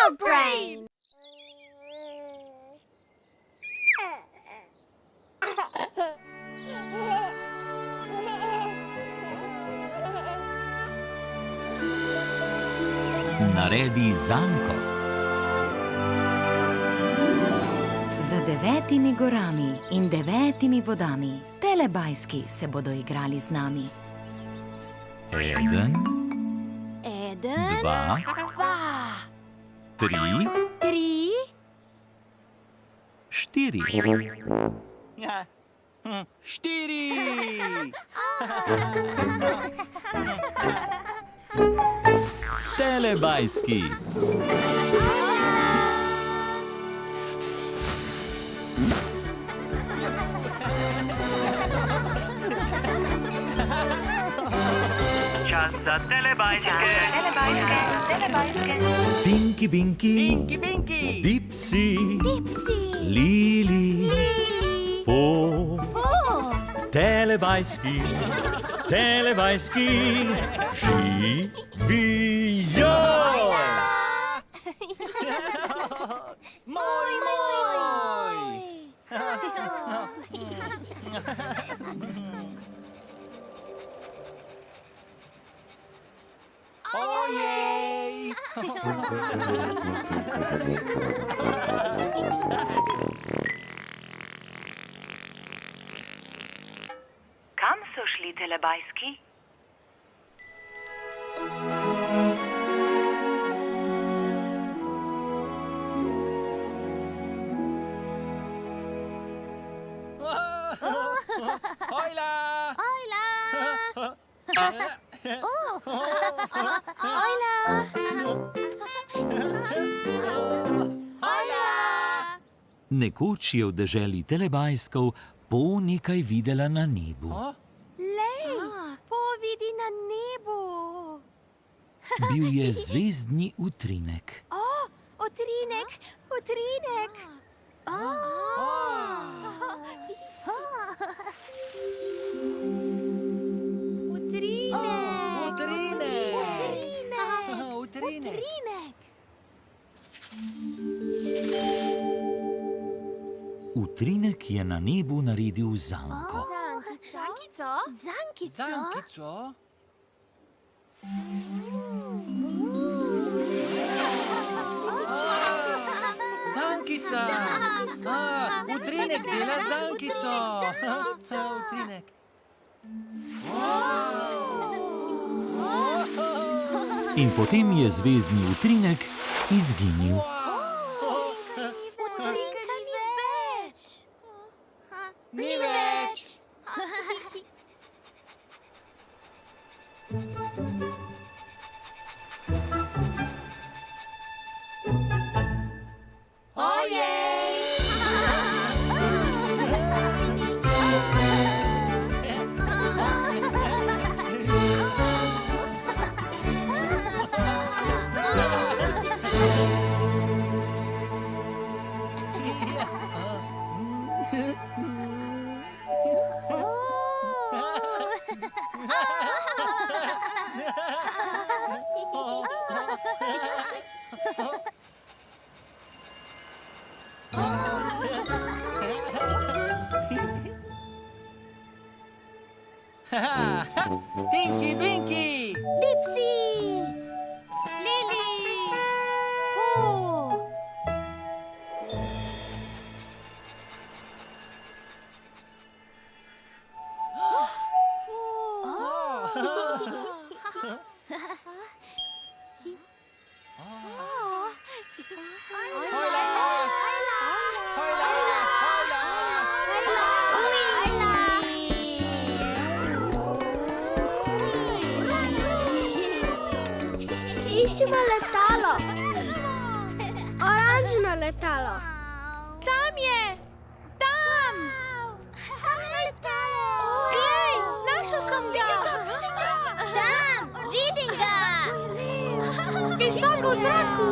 Dog Brain! Naredi zanko. Za 9 gorami in 9 vodami Telebajski se bodo igrali z nami. 1, 2, 3, 4. 4! Telebajski. Čas za telebajske. Tinky Binky, Binky, Binky! Dipsy, Lili, Po. Telebajski, telebajski, živijo! Moj! Ojej! Kam so šli telebajski? Hojla! Nekoč je v deželi Telebajskov Po nekaj videla na nebu. Povidi na nebu. Bil je zvezdni utrinek. Utrinek. Utrinek. Utrinek je na nebu naredil zanko. Zankico? Zankica! Utrinek dela zankico! Utrinek. In potem je zvezdni utrinek izginil. Ni več! Tinky Binky! Dipsy! Lili! Po! Iščemo letalo. Oranžno letalo. Tam je! Tam! Kakšno letalo? Glej, našel sem ga! Tam, vidim ga! Visoko v zraku!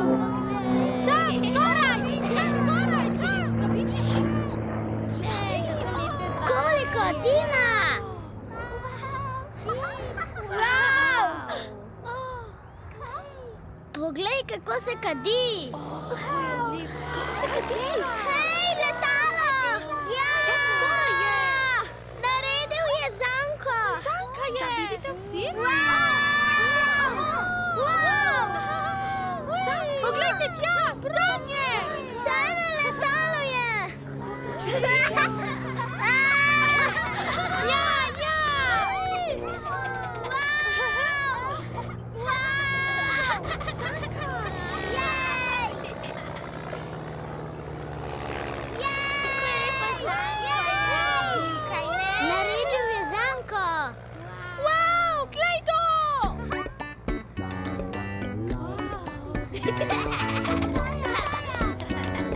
Tam, zgoraj! Zgoraj, tam! Ga vidiš? Koliko dima! Wow! Poglej, kako se kadi. Kako se kadi? Hej, letalo! Ja! Skoraj je! Naredil je zanko! Zanka je! Da vidite vsi? Poglejte tja! Tam je! Saj na letalo je! Ja, ja! Zanka! Jej! Naredil je zanko! Wow, glej to!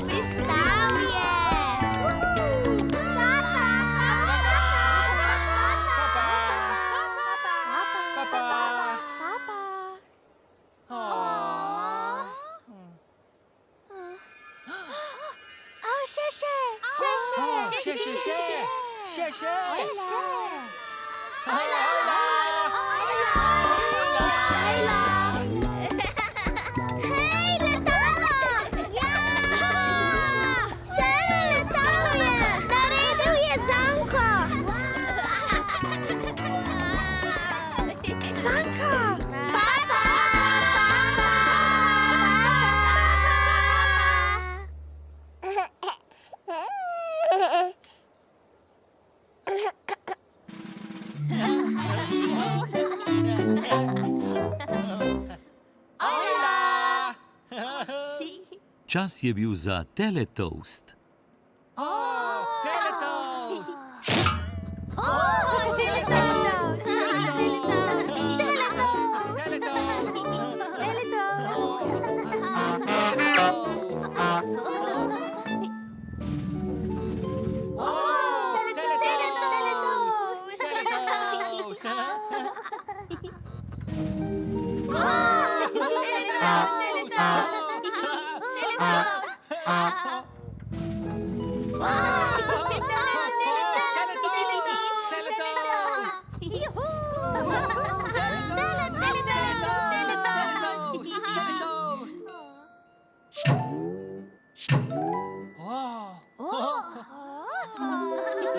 Pristal je! Čas je bil za teletoast. Teletoast!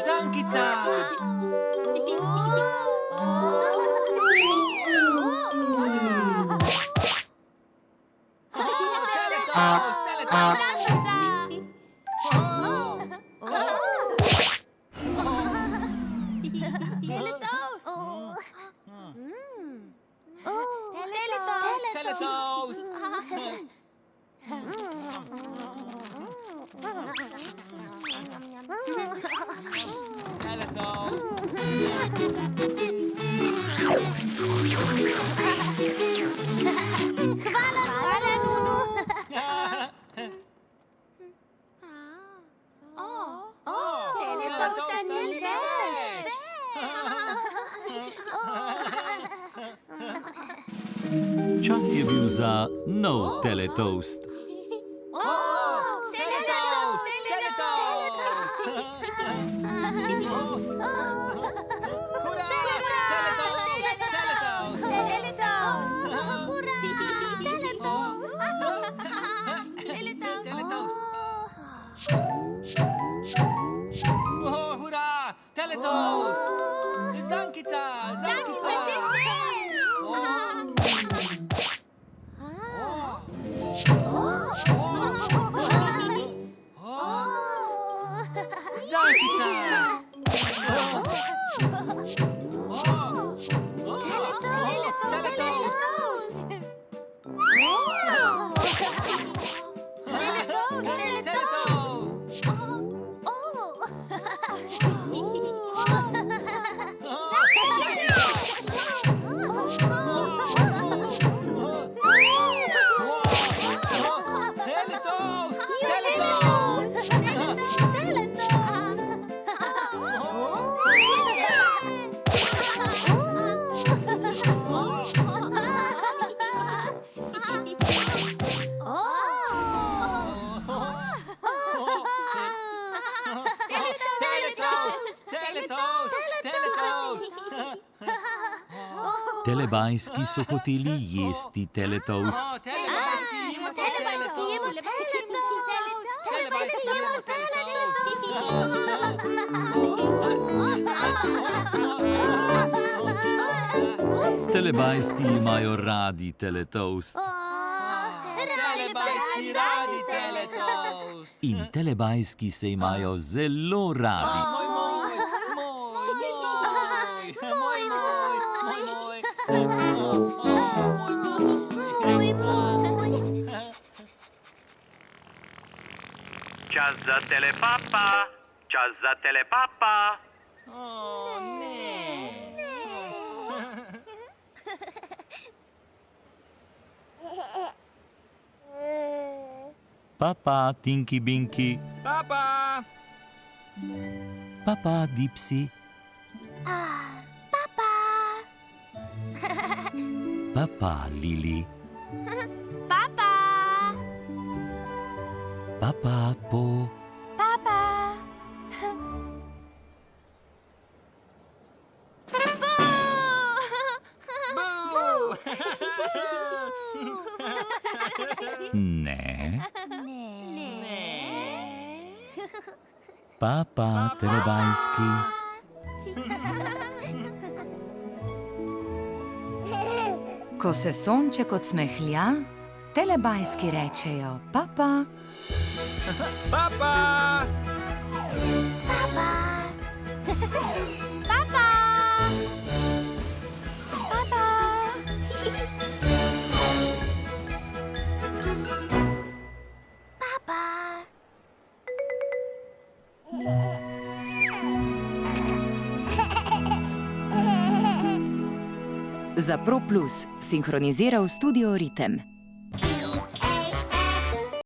Zankica! Čas je bil za nov teletoast. Zankica! Zankica! Telebajski so hoteli jesti teletoast. Telebajski jemo Telebajski imajo radi teletoast Telebajski radi teletoast. in telebajski se imajo zelo radi. Moj. Čas za telepapa. Čas za telepapa. Ne. Papa, Tinky Binky, Papa. papa, Dipsy, papa, Lili, papa, Po, ne, papa, Telebajski. Ko se sonček odsmehlja, telebajski rečejo papa. Papa. Za Pro Plus sinhroniziral studio Ritem.